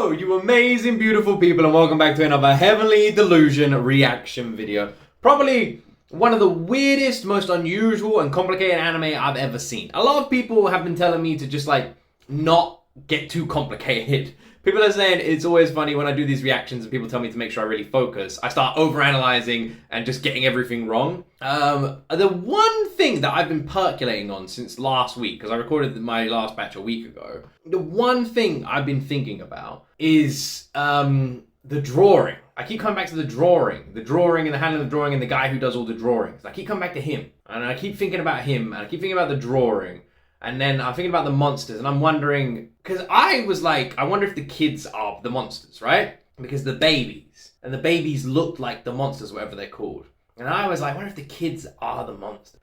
Hello, you amazing, beautiful people, and welcome back to another Heavenly Delusion reaction video. Probably one of the weirdest, most unusual, and complicated anime I've ever seen. A lot of people have been telling me to just not get too complicated. People are saying it's always funny when I do these reactions and people tell me to make sure I really focus. I start overanalyzing and just getting everything wrong. The one thing that I've been percolating on since last week, because I recorded my last batch a week ago, the one thing I've been thinking about is the drawing. I keep coming back to the drawing and the hand of the drawing and the guy who does all the drawings. I keep coming back to him, and I keep thinking about him, and I keep thinking about the drawing. And then I'm thinking about the monsters, and I'm wondering, because I was like, I wonder if the kids are the monsters, right? Because the babies look like the monsters, whatever they're called. And I was like, I wonder if the kids are the monsters,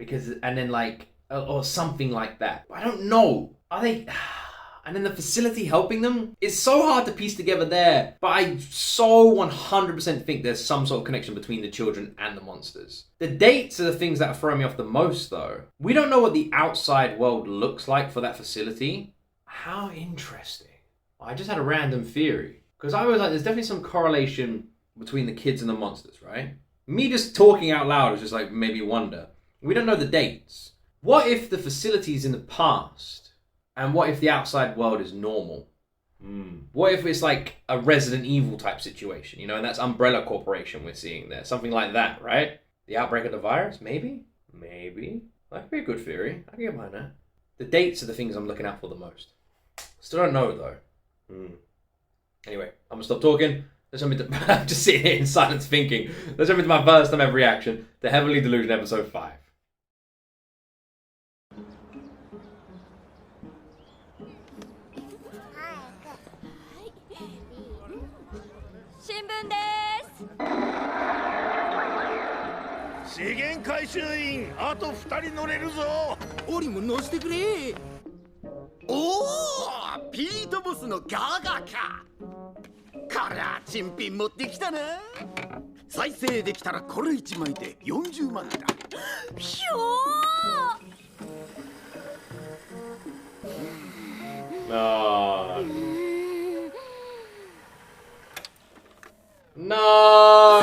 or something like that. I don't know. Are they? And then the facility helping them? It's so hard to piece together there, but I so 100% think there's some sort of connection between the children and the monsters. The dates are the things that are throwing me off the most, though. We don't know what the outside world looks like for that facility. How interesting. I just had a random theory, because I was like, there's definitely some correlation between the kids and the monsters, right? Me just talking out loud is just like made me wonder. We don't know the dates. What if the facility's in the past? And what if the outside world is normal? What if it's like a Resident Evil type situation, and that's Umbrella Corporation we're seeing there. Something like that, right? The outbreak of the virus? Maybe? That could be a good theory. I can get behind that. The dates are the things I'm looking out for the most. Still don't know, though. Anyway, I'm going to stop talking. Let's jump into... I'm just sitting here in silence thinking. Let's jump into my first time ever reaction to Heavenly Delusion Episode 5. 新聞です資源回収員あと2人乗れるぞオリも乗してくれおおピートボスのガーガーかこりゃ珍品持ってきたな再生できたらこれ1枚で40万だひょーNo!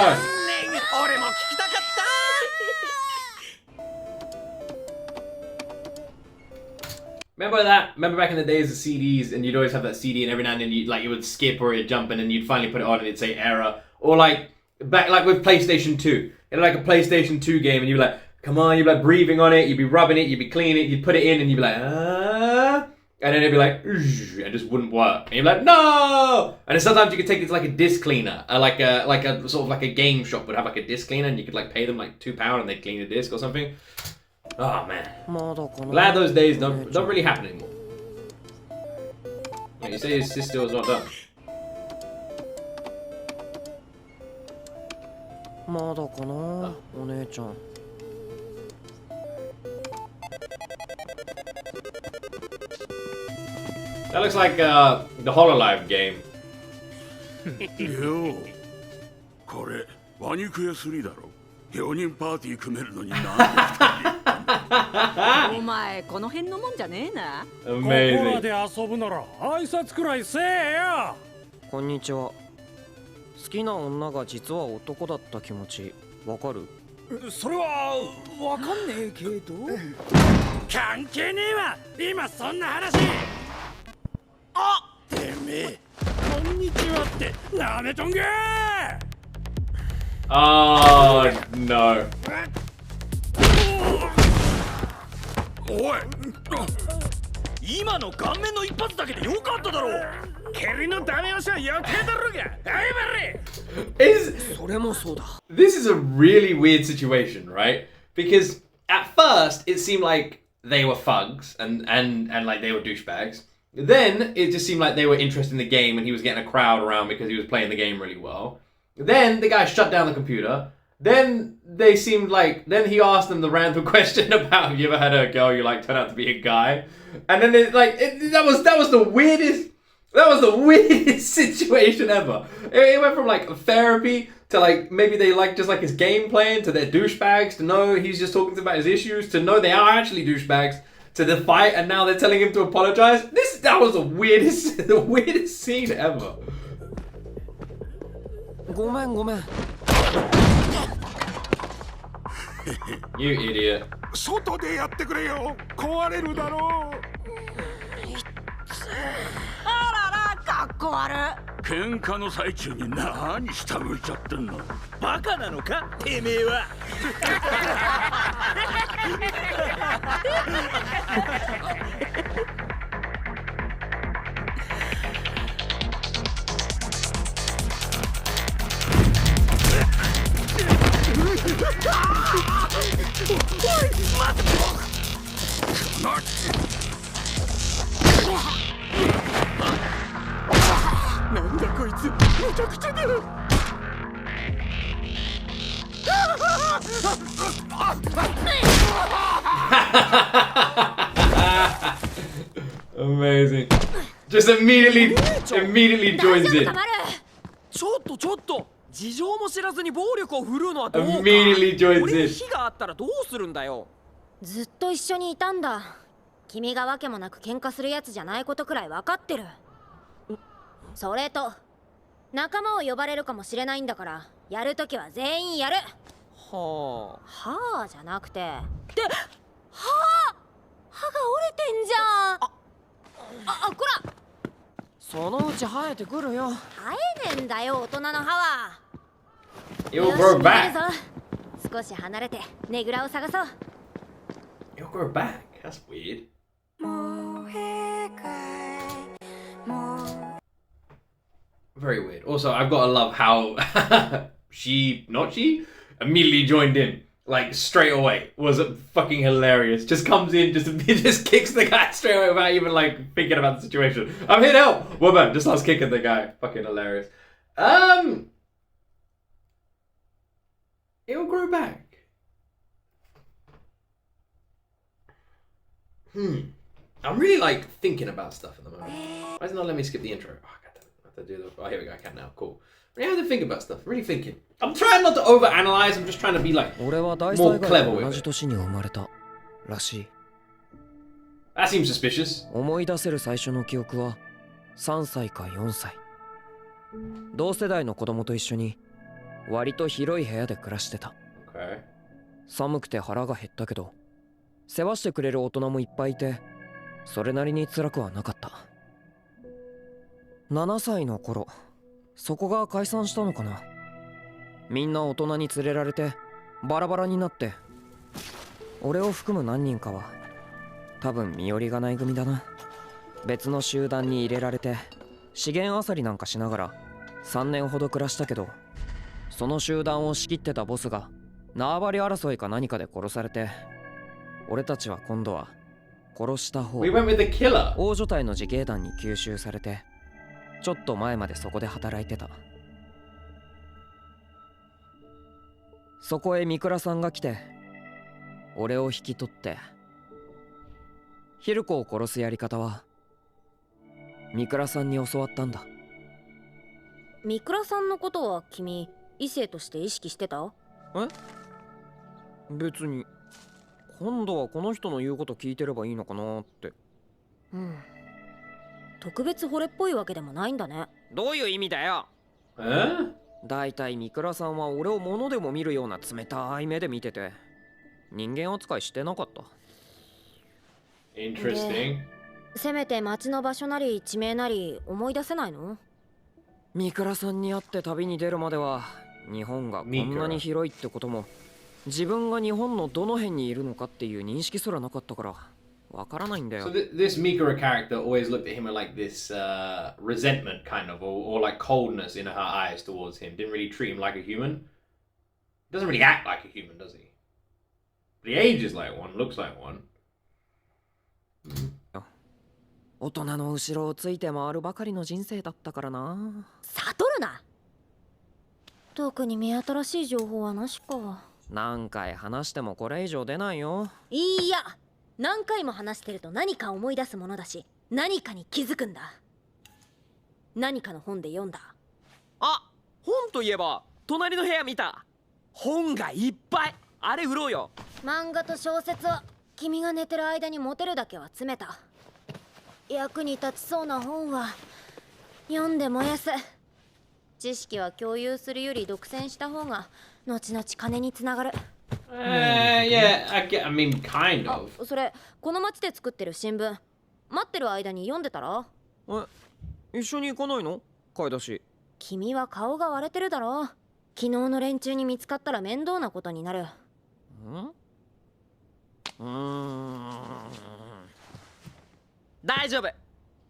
Remember that? Remember back in the days of CDs, and you'd always have that CD, and every now and then you would skip or you'd jump in, and you'd finally put it on, and it'd say error. Or back with PlayStation 2, a PlayStation 2 game, and you'd be like, come on, you'd be breathing on it, you'd be rubbing it, you'd be cleaning it, you'd put it in, and you'd be like, and then it'd be like, and it just wouldn't work. And you'd be like, no! And then sometimes you could take it to a disc cleaner. Like a sort of a game shop would have a disc cleaner, and you could pay them £2 and they'd clean the disc or something. Oh man. Glad those days don't really happen anymore. Yeah, you say his sister was not done. That looks like the Hololive game. よこれワニクヤ3だろ4人パーティー組めるのになんでお前この辺のもんじゃねえな Amazing. ここらで遊ぶなら挨拶くらいせえよこんにちは好きな女が実は男だった気持ちわかるそれはわかんねえけど関係ねえわ今そんな話あてめえこんにちはってなめとんげ Oh no. おい今の顔面の一発だけでよかっただろう蹴りのダメ押しは余計だろうがはいバリそれもそうだ This is a really weird situation, right? Because at first it seemed like they were thugs and they were douchebags. Then it just seemed like they were interested in the game and he was getting a crowd around because he was playing the game really well. Then the guy shut down the computer. Then they seemed then he asked them the random question about have you ever had a girl you turn out to be a guy? And then that was the weirdest situation ever. It went from therapy to maybe they just his game playing to their douchebags to know he's just talking about his issues to know they are actually douchebags to the fight and now they're telling him to apologize. That was the weirdest scene ever. ごめんごめん。 You idiot. 外でやってくれよ。壊れるだろう。あらら、かっこ悪い。喧嘩の最中に何下向いちゃってんの。バカなのかてめえは。なんだこいつ、めちゃくちゃだよ。Amazing. Just immediately joins in. ちょっとちょっと、事情も知らずに暴力を振るうのはどうか。 Immediately joins 俺に in. 火があったらどうするんだよ。ずっと一緒にいたんだ。君がわけもなく喧嘩するやつじゃないことくらい分かってる。それと仲間を呼ばれるかもしれないんだから、やるときは全員やる。ははあじゃなくて、って歯が折れてんじゃん。こら、そのうち生えてくるよ。生えねんだよ、大人の歯は。 You'll よし grow 逃げる back. ぞ。少し離れてねぐらを探そう。 You'll grow back. That's weird. Very weird. Also, I've got to love how she immediately joined in. Like straight away. Was fucking hilarious. Just comes in, just kicks the guy straight away without even like thinking about the situation. I'm here to help. Woman just starts kicking the guy. Fucking hilarious. It'll grow back. I'm really like thinking about stuff at the moment. Why does it not let me skip the intro? Oh, I have to do the. Oh, here we go. I can now. Cool. I really have to think about stuff. Really thinking. I'm trying not to overanalyze. I'm just trying to be like 俺は大 more 災害 clever と with 同じ it. 年に生まれたらしい。 That seems suspicious. 思い出せる最初の記憶は3歳か4歳。同世代の子供と一緒に割と広い部屋で暮らしてた。 Okay. 寒くて腹が減ったけど、世話してくれる大人もいっぱいいて、それなりに辛くはなかった。7歳の頃、そこが解散したのかな。みんな大人に連れられてバラバラになって、俺を含む何人かは多分身寄りがない組だな。別の集団に入れられて資源漁りなんかしながら3年ほど暮らしたけど、その集団を仕切ってたボスが縄張り争いか何かで殺されて、俺たちは今度は殺した方、 We went with the killer. 大所帯の自警団に吸収されて、ちょっと前までそこで働いてた。そこへ三倉さんが来て、俺を引き取って、ヒルコを殺すやり方は三倉さんに教わったんだ。三倉さんのことは君異性として意識してた？え？別に。今度はこの人の言うこと聞いてればいいのかなって。特別惚れっぽいわけでもないんだね。どういう意味だよ。だいたい三倉さんは俺を物でも見るような冷たい目で見てて、人間扱いしてなかった。Interesting. せめて町の場所なり地名なり思い出せないの？三倉さんに会って旅に出るまでは、日本がこんなに広いってことも、自分が日本のどの辺にいるのかっていう認識すらなかったからわからないんだよ。 So this Mikura character always looked at him with like this resentment kind of, or like coldness in her eyes towards him. Didn't really treat him like a human. Doesn't really act like a human, does he? But he ages like one, looks like one. 大人の後ろをついて回るばかりの人生だったからな。悟るな。特に目新しい情報はなしか。何回話してもこれ以上出ないよ。いや、何回も話してると何か思い出すものだし、何かに気づくんだ。何かの本で読んだ。あ、本といえば隣の部屋見た。本がいっぱい。あれ売ろうよ。漫画と小説は君が寝てる間に持てるだけは詰めた。役に立ちそうな本は読んで燃やす。知識は共有するより独占した方が後々金につながる。Yeah, I mean, kind あ of. それこの町で作ってる新聞待ってる間に読んでたら。一緒に行かないの？買い出し。君は顔が割れてるだろ。昨日の連中に見つかったら面倒なことになる。大丈夫。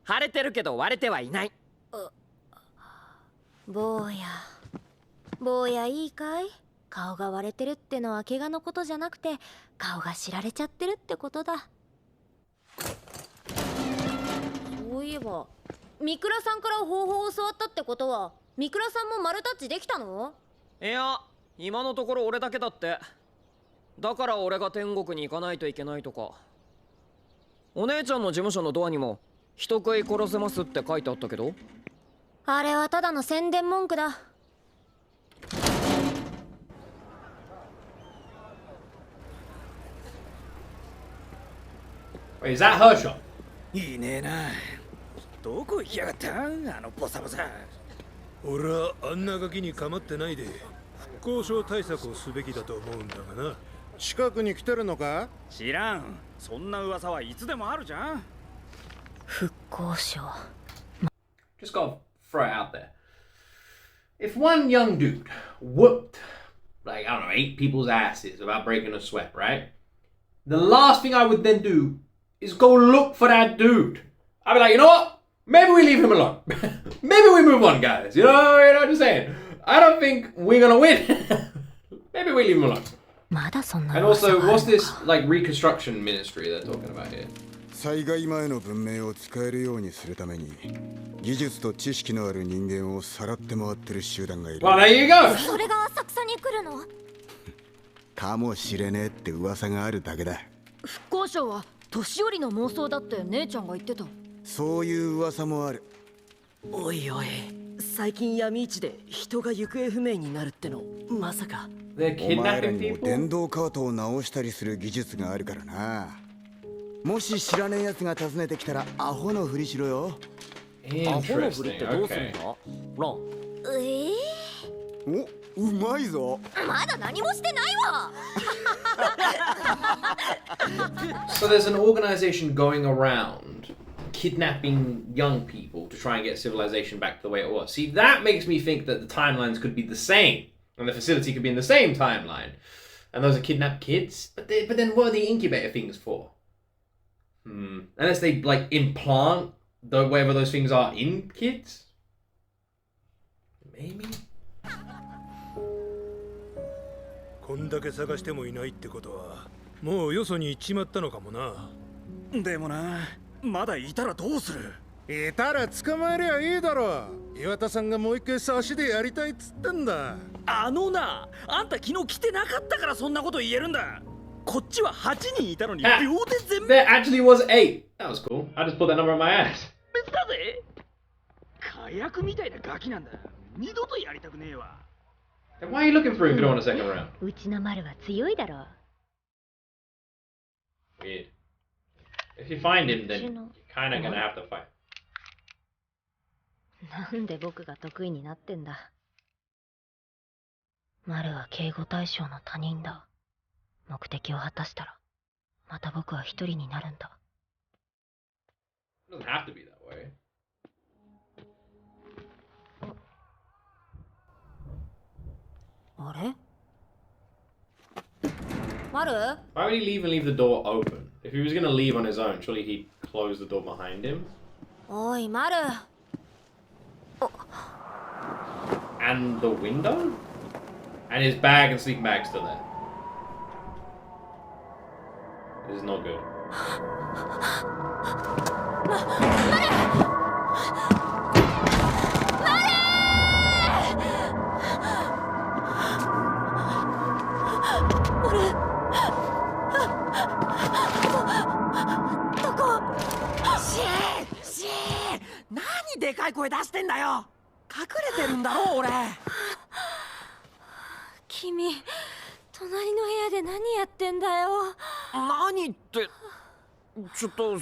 腫れてるけど割れてはいない。坊やいいかい？顔が割れてるってのは怪我のことじゃなくて顔が知られちゃってるってことだ。そういえば三倉さんから方法を教わったってことは三倉さんも丸タッチできたの？いや、今のところ俺だけだって。だから俺が天国に行かないといけないとか。お姉ちゃんの事務所のドアにも人食い殺せますって書いてあったけど。あれはただの宣伝文句だ。Wait, is that her shop? いいねえな。どこ行きやがったあのボサボサ。俺はあんなガキに構ってないで復興省対策をすべきだと思うんだがな。近くに来てるのか？知らん。そんな噂はいつでもあるじゃん。復興省。 Just gotta throw it out there. If one young dude whooped, like, I don't know, 8 people's asses without breaking a sweat, right? The last thing I would then do is go look for that dude. I'd be like, you know what? Maybe we leave him alone. Maybe we move on, guys. You know what I'm saying? I don't think we're gonna win. Maybe we leave him alone. まだそんな And also, what's this, like, reconstruction ministry they're talking about here? 災害前の文明を使えるようにするために技術と知識のある人間をさらって回ってる集団がいる。 Well, there you go. それが浅草に来るの？かもしれねえって噂があるだけだ。復興省は年寄りの妄想だって姉ちゃんが言ってた。そういう噂もある。おいおい、最近闇市で人が行方不明になるってのまさか。 They're お前ら kidnapping にも people? 電動カートを直したりする技術があるからな。もし知らねえやつが訪ねてきたらアホのふりしろよ。アホのふり Interesting. ってどうするん Okay. だ？ロン。お、うまいぞ。まだ何もしてないわ。 So there's an organization going around kidnapping young people to try and get civilization back to the way it was. See, that makes me think that the timelines could be the same, and the facility could be in the same timeline. And those are kidnapped kids. But then what are the incubator things for? Unless they like implant whatever those things are in kids. Maybe. こんだけ探してもいないってことはもうよそに行っちまったのかもな。でもな、まだいたらどうする？いたら捕まえりゃいいだろう。岩田さんがもう一回差しでやりたいっつってんだ。あのな、あんた昨日来てなかったからそんなこと言えるんだ。こっちは8人いたのに秒で全部。 There actually was 8. That was cool. I just put that number on my ass. 別だぜ。火薬みたいなガキなんだ。二度とやりたくねえわ。Then why are you looking for him if you don't want a second round? うちの丸は強いだろ。 Weird. If you find him, then you're kind of gonna have to fight. なんで僕が得意になってんだ。丸は警護対象の他人だ。目的を果たしたらまた僕は一人になるんだ。 It doesn't have to be that way. あれ？丸？ Why would he leave and leave the door open? If he was gonna leave on his own, surely he'd close the door behind him. おい丸。 And the window? And his bag and sleeping bag still there. This is not good. 何でかい声出してんだよ。隠れてるんだろ俺。君、隣の部屋で何やってんだよ。何ってちょっと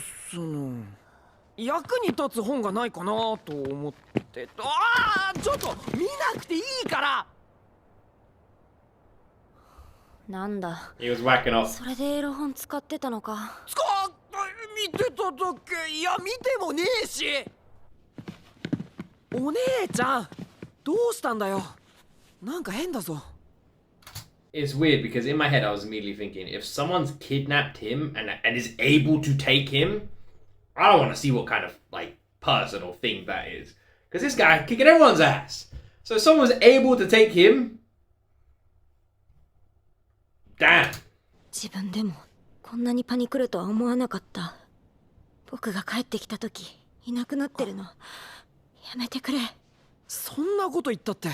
役に立つ本がないかなと思って。ああ、ちょっと見なくていいから。なんだ He was whacking off. それでエロ本使ってたのか。見てただけ。いや、見てもねえし。お姉ちゃん、どうしたんだよ。なんか変だぞ。It's weird because in my head I was immediately thinking, if someone's kidnapped him and is able to take him, I don't want to see what kind of like person or thing that is. Because this guy kicking everyone's ass. So if someone's able to take him, damn. 自分でもこんなにパニクるとは思わなかった。僕が帰ってきた時いなくなってるの。やめてくれ。そんなこと言ったって。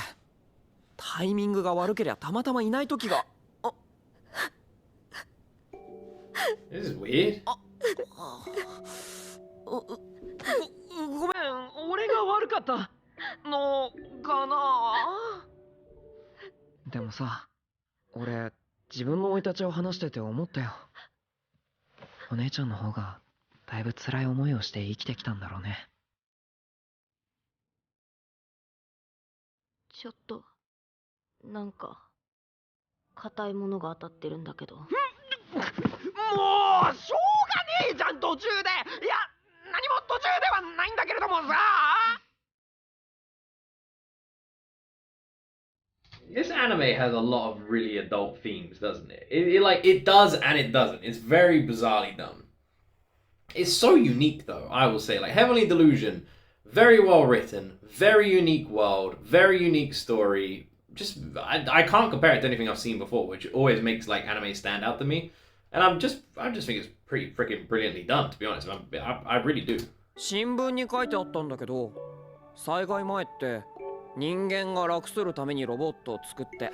タイミングが悪ければたまたまいない時が。This is weird. ごめん、俺が悪かったのかな。でもさ、俺自分の生い立ちを話してて思ったよ。お姉ちゃんの方がだいぶ辛い思いをして生きてきたんだろうね。ちょっとなんか硬いものが当たってるんだけど。もうしょうがねえじゃん途中で。いや、何も途中ではないんだけれどもさ。This anime has a lot of really adult themes, doesn't it? It does and it doesn't. It's very bizarrely done. It's so unique though, I will say. Like Heavenly Delusion, very well written, very unique world, very unique story. Just I can't compare it to anything I've seen before, which always makes like anime stand out to me. And I just think it's pretty freaking brilliantly done, to be honest. I really do. 新聞に書いてあったんだけど、災害前って人間が楽するためにロボットを作って、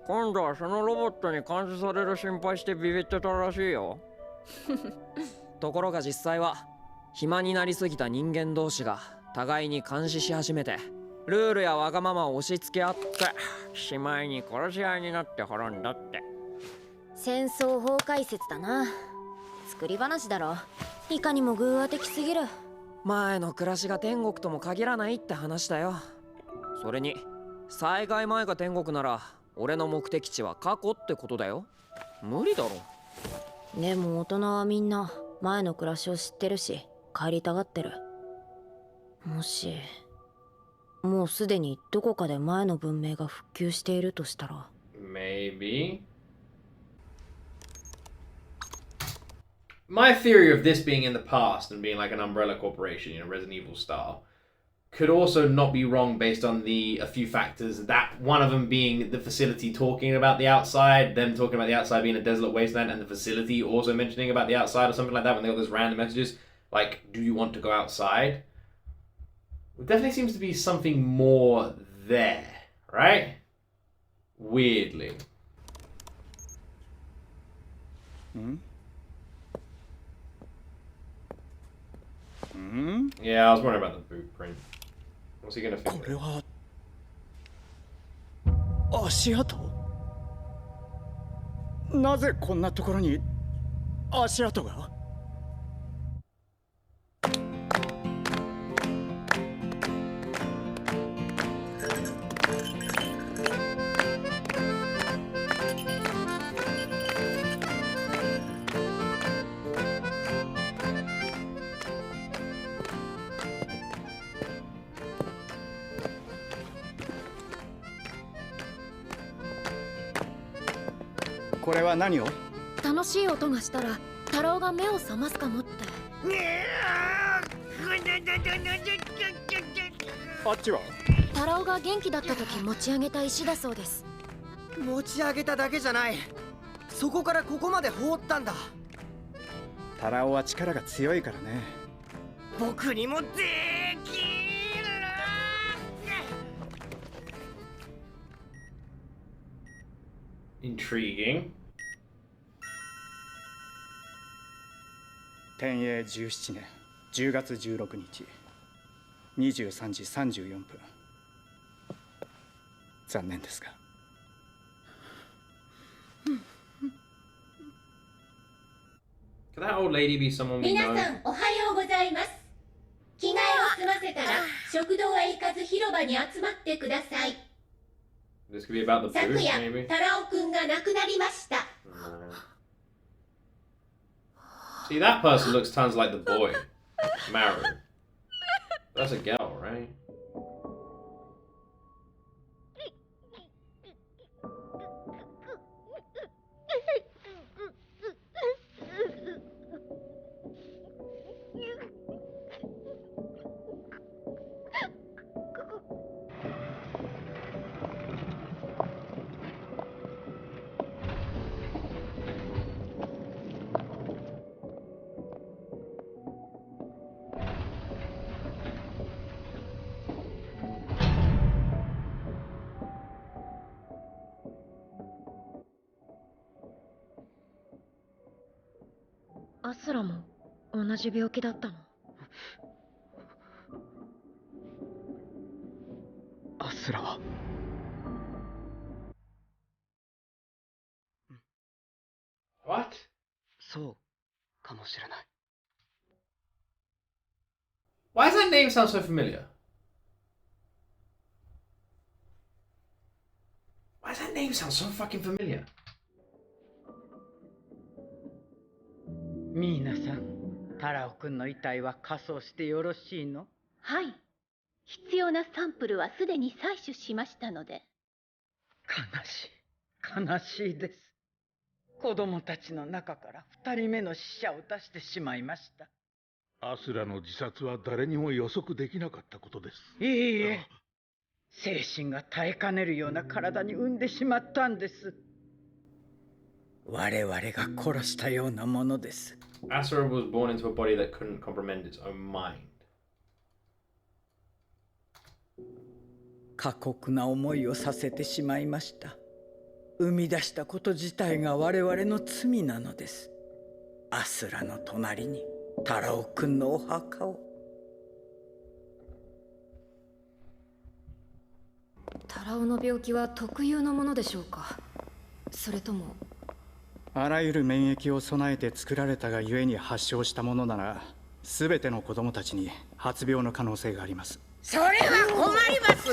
今度はそのロボットに監視される心配してビビってたらしいよ。ところが実際は暇になりすぎた人間同士が互いに監視し始めて、ルールやわがままを押し付け合ってしまいに殺し合いになって滅んだって。戦争崩壊説だな。作り話だろ。いかにも偶話的すぎる。前の暮らしが天国とも限らないって話だよ。それに災害前が天国なら俺の目的地は過去ってことだよ。無理だろ。でも大人はみんな前の暮らしを知ってるし帰りたがってる。もしもうすでにどこかで前の文明が復旧しているとしたら。 Maybe. My theory of this being in the past and being like an umbrella corporation, you know, Resident Evil style, could also not be wrong based on a few factors. That one of them being the facility talking about the outside, them talking about the outside being a desolate wasteland, and the facility also mentioning about the outside or something like that when they got those random messages like, "Do you want to go outside?" There definitely seems to be something more there, right? Weirdly. Yeah, I was wondering about the blueprint. What's he gonna figure? これは足跡？なぜこんなところに足跡が？これは何を？楽しい音がしたら太郎が目を覚ますかもって。あっちは？太郎が元気だった時持ち上げた石だそうです。持ち上げただけじゃない。そこからここまで放ったんだ。タラオは力が強いからね。僕にもできる。Intriguing. 天永17年10月16日23時34分。残念ですが。Could that old lady be someone we know? 皆さんおはようございます。着替えを済ませたら食堂へ行かず広場に集まってください。 This could be about the 昨 booth, 夜 maybe. タラオくんが亡くなりました。 See, that person looks tons like the boy, Maru. That's a girl, right?「アスラも同じ病気だったの？」アスラは What? そうかもしれない。 Why does that name sound so familiar? Why does that name sound so fucking familiar? ミーナさん、タラオくんの遺体は火葬してよろしいの？はい。必要なサンプルはすでに採取しましたので。悲しいです。子供たちの中から2人目の死者を出してしまいました。アスラの自殺は誰にも予測できなかったことです。いいえ、精神が耐えかねるような体に産んでしまったんです。我々が殺したようなものです。Asura was born into a body that couldn't comprehend its own mind. 過酷な思いをさせてしまいました。生み出したこと自体が我々の罪なのです。アスラの隣にタラオくんのお墓を。タラオの病気は特有のものでしょうか、それとも。あらゆる免疫を備えて作られたがゆえに発症したものなら、全ての子供たちに発病の可能性があります。それは困ります。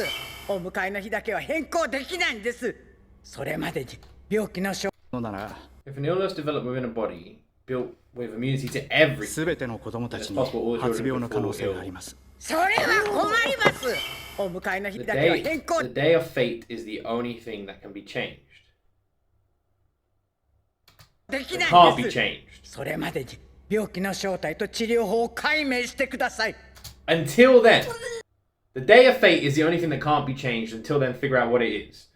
お迎えの日だけは変更できないんです。それまでに病気の症状なら If an illness developed within a body built with immunity to everything, 全ての子供たちに発病の可能性があります。それは困ります。お迎えの日だけは変更。 The day of fate is the only thing that can be changed. できない Can't ん be です。 changed. それまでに病気の正体と治療法を解明してください。 Until then, the day of fate is the only thing that can't be changed. Until then, figure out what it is.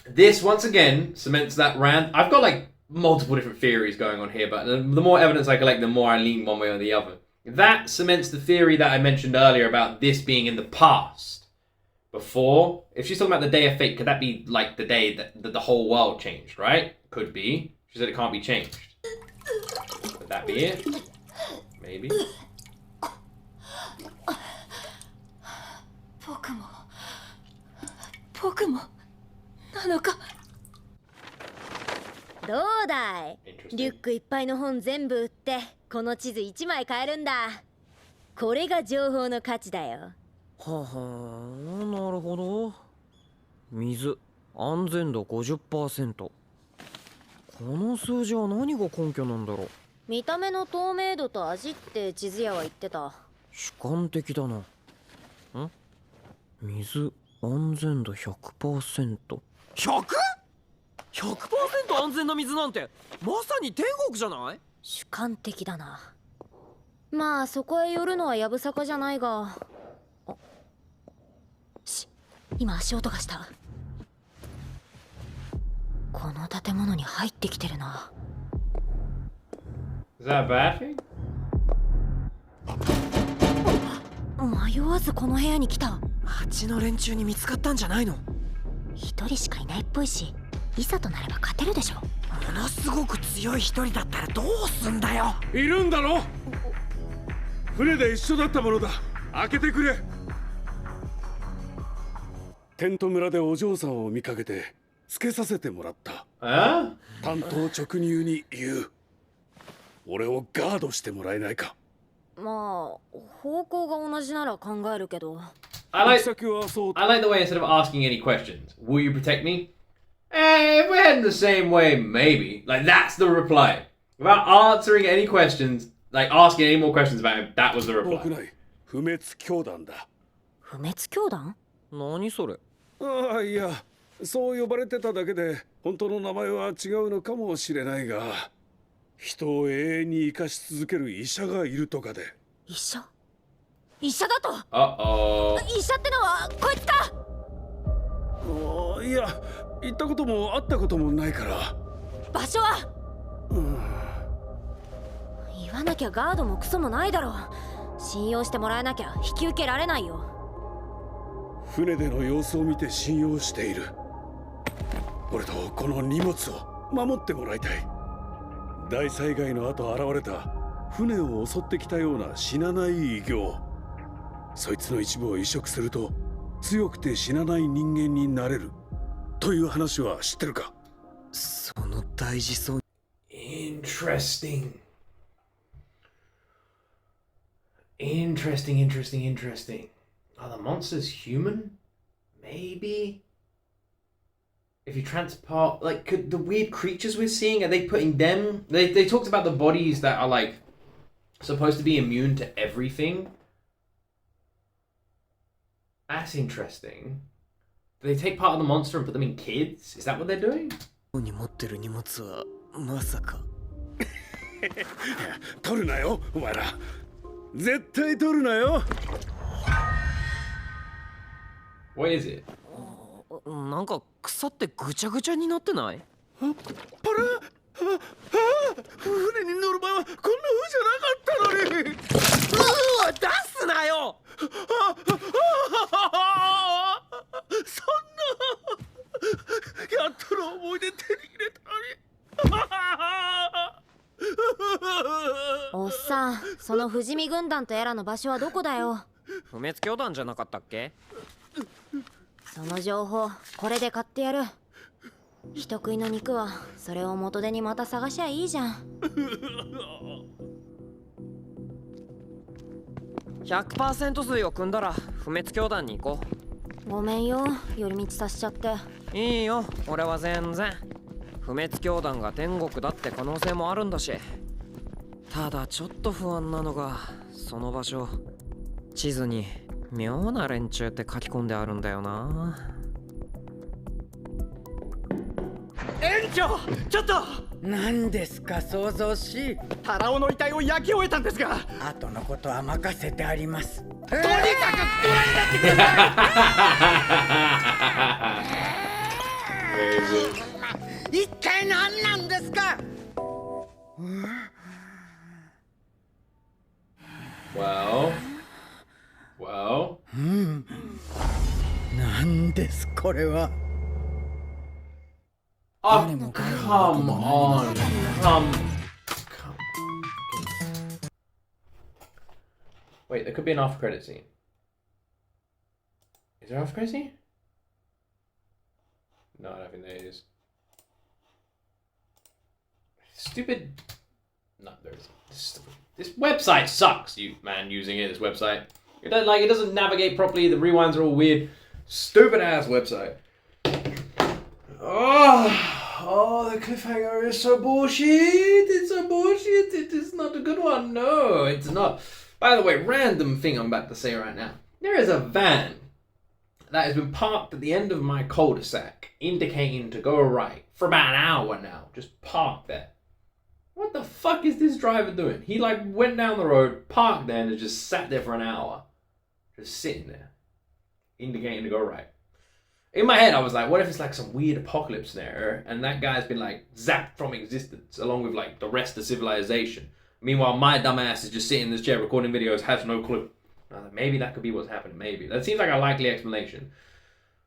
This, once again, cements that rant. I've got like multiple different theories going on here, but the more evidence I collect, the more I lean one way or the other. That cements the theory that I mentioned earlier about this being in the past. Before, if she's talking about the day of fate, could that be like the day that the whole world changed, right? Could be. She said it can't be changed. Could that be it? Maybe. 僕もなのか。どうだい、リュックいっぱいの本全部売ってこの地図1枚買えるんだ。これが情報の価値だよ。ははなるほど。水安全度 50%。 この数字は何が根拠なんだろう。見た目の透明度と味って地図屋は言ってた。主観的だな。ん水安全度 100%。 100?100% 安全な水なんてまさに天国じゃない？主観的だな。まあそこへ寄るのはやぶさかじゃないが。今足音がした。この建物に入ってきてるな。Is that a bad thing? 迷わずこの部屋に来た。町の連中に見つかったんじゃないの？一人しかいないっぽいし、いざとなれば勝てるでしょ。ものすごく強い一人だったらどうすんだよ。いるんだろ。船で一緒だったものだ。開けてくれ。テント村でお嬢さんを見かけてつけさせてもらった。担当直入に言う。俺をガードしてもらえないか。まあ方向が同じなら考えるけど。I like the way instead of asking any questions, will you protect me? If we're heading the same way, maybe. Like, that's the reply. Without answering any questions, like asking any more questions about him, that was the reply. 僕ない不滅教団だ。不滅教団？何それ？ああ、いや、そう呼ばれてただけで本当の名前は違うのかもしれないが、人を永遠に生かし続ける医者がいるとかで。医者？医者だと？医者ってのはこいつか？いや、行ったことも会ったこともないから。場所は？言わなきゃガードもクソもないだろう。信用してもらえなきゃ引き受けられないよ。船での様子を見て信用している。俺とこの荷物を守ってもらいたい。大災害の後現れた船を襲ってきたような死なない異形。そいつの一部を移植すると強くて死なない人間になれるという話は知ってるか？その大事そう。Interesting. Are the monsters human? Maybe? If you transport, like, could the weird creatures we're seeing, are they putting them? They talked about the bodies that are, like, supposed to be immune to everything. That's interesting. Do they take part of the monster and put them in kids? Is that what they're doing? に持ってる荷物はまさか。取るなよ、お前ら。絶対取るなよ。What is it? なんか腐ってぐちゃぐちゃになってない？パラ？船に乗る前はこんな風じゃなかったのに。出すなよ。そんな。やっとの思い出手に入れたのに。おっさん、その不死身軍団とやらの場所はどこだよ？不滅教団じゃなかったっけ？その情報これで買ってやる。人食いの肉はそれを元手にまた探しゃいいじゃん。100% 水を汲んだら不滅教団に行こう。ごめんよ、寄り道させちゃって。いいよ、俺は全然。不滅教団が天国だって可能性もあるんだし。ただちょっと不安なのが、その場所地図に妙な連中って書き込んであるんだよな。園長、ちょっと。何ですか、想像しい。タラオの遺体を焼き終えたんですが。後のことは任せてあります。とにかくご覧になってください。一体何なんですか。Well. 何ですこれは。Oh, come on. Wait, there could be an after credit scene. Is there an after credit scene? No, I don't think there is. Stupid. No, there isn't. This website sucks, using it, this website. It doesn't navigate properly, the rewinds are all weird. Stupid ass website. Oh, the cliffhanger is so bullshit. It's so bullshit. It is not a good one. No, it's not. By the way, random thing I'm about to say right now. There is a van that has been parked at the end of my cul-de-sac, indicating to go right for about an hour now. Just parked there. What the fuck is this driver doing? He went down the road, parked there, and just sat there for an hour. Just sitting there, indicating to go right. In my head, I was like, what if it's some weird apocalypse scenario, and that guy's been zapped from existence, along with the rest of civilization. Meanwhile, my dumbass is just sitting in this chair recording videos, has no clue. I was like, maybe that could be what's happening, maybe. That seems like a likely explanation.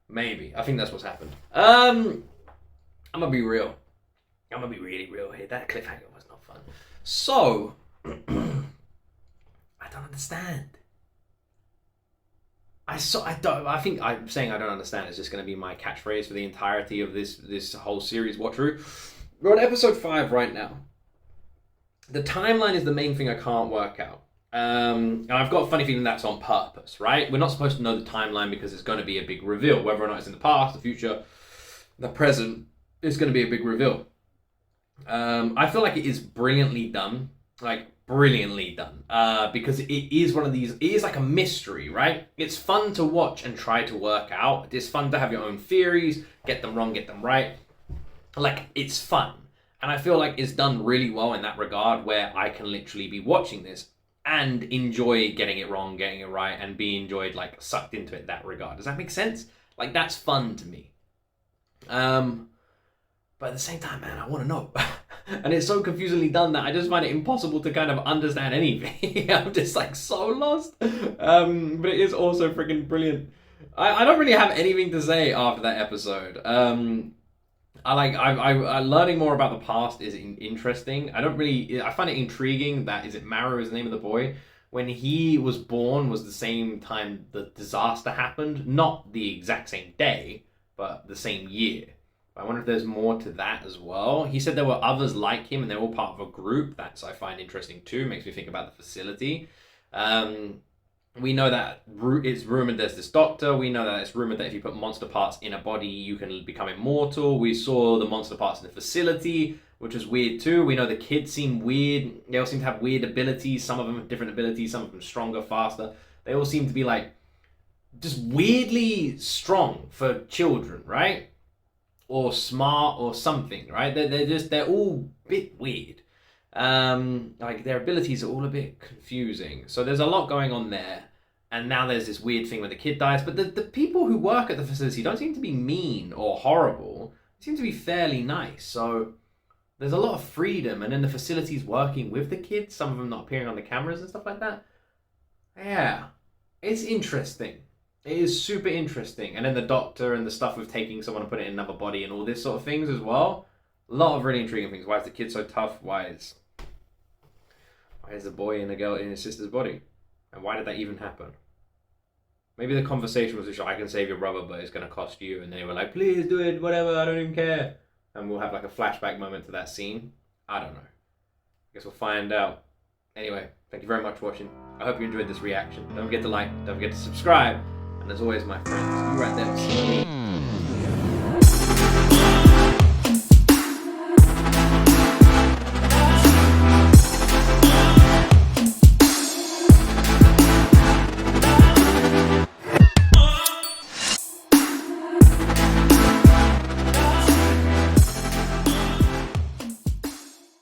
Maybe. I think that's what's happened. I'm gonna be real. I'm gonna be really real here. That cliffhanger was not fun. So, I don't understand. I think I'm saying I don't understand is just going to be my catchphrase for the entirety of this whole series watch through. We're on episode 5 right now. the timeline is the main thing I can't work out. And I've got a funny feeling that's on purpose, right? We're not supposed to know the timeline because it's going to be a big reveal. Whether or not it's in the past, the future, the present, it's going to be a big reveal. I feel like it is brilliantly done. Like, brilliantly done. Because it is one of these, it is like a mystery, right? It's fun to watch and try to work out. It's fun to have your own theories, get them wrong, get them right. Like, it's fun. And I feel like it's done really well in that regard, where I can literally be watching this and enjoy getting it wrong, getting it right, and be enjoyed, like, sucked into it in that regard. Does that make sense? Like, that's fun to me. But at the same time, man, I want to know. And it's so confusingly done that I just find it impossible to kind of understand anything. I'm just, like, so lost. But it is also freaking brilliant. I don't really have anything to say after that episode. I learning more about the past is interesting. I find it intriguing that, is it Maru is the name of the boy? When he was born was the same time the disaster happened. Not the exact same day, but the same year. I wonder if there's more to that as well. He said there were others like him and they're all part of a group. That's, I find interesting too. Makes me think about the facility. We know that it's rumored there's this doctor. We know that it's rumored that if you put monster parts in a body, you can become immortal. We saw the monster parts in the facility, which was weird too. We know the kids seem weird. They all seem to have weird abilities. Some of them have different abilities. Some of them stronger, faster. They all seem to be like just weirdly strong for children, right? Or smart or something, right? They're all a bit weird. Like their abilities are all a bit confusing. So there's a lot going on there. And now there's this weird thing where the kid dies. But the people who work at the facility don't seem to be mean or horrible. They seem to be fairly nice. So there's a lot of freedom. And then the facility's working with the kids. Some of them not appearing on the cameras and stuff like that. Yeah. It's interesting. It is super interesting. And then the doctor and the stuff with taking someone and putting it in another body and all this sort of things as well. A lot of really intriguing things. Why is the kid so tough? Why is the boy and a girl in his sister's body? And why did that even happen? Maybe the conversation was, I can save your brother, but it's going to cost you. And they were like, please do it, whatever, I don't even care. And we'll have like a flashback moment to that scene. I don't know. I guess we'll find out. Anyway, thank you very much for watching. I hope you enjoyed this reaction. Don't forget to like, don't forget to subscribe. And as always, my friends, you right there.